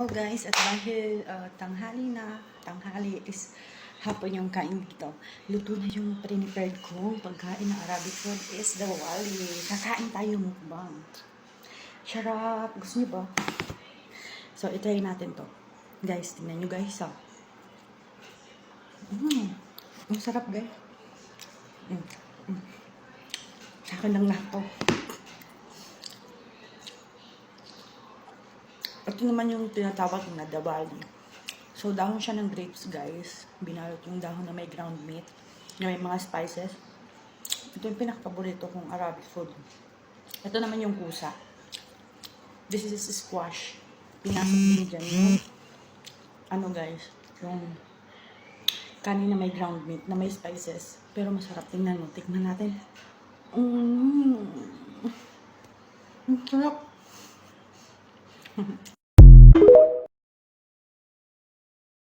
Oh guys, at dahil tanghali is hapon yung kain dito. Luto na yung pre-prepared kong pagkain ng Arabic food is the wali. Kakain tayo mukbang. Sarap! Gusto niyo ba? So, itry natin to. Guys, tingnan nyo guys ha. Ang sarap guys. Sa akin lang lahat to. Ito naman yung tinatawag na dabali. So, dahon siya ng grapes, guys. Binalot yung dahon na may ground meat, na may mga spices. Ito yung pinakapaborito kong Arabic food. Ito naman yung kusa. This is squash. Pinasok din dyan yung, guys, yung kanin na may ground meat, na may spices. Pero masarap. Tingnan mo. Tignan natin. Ang sarap.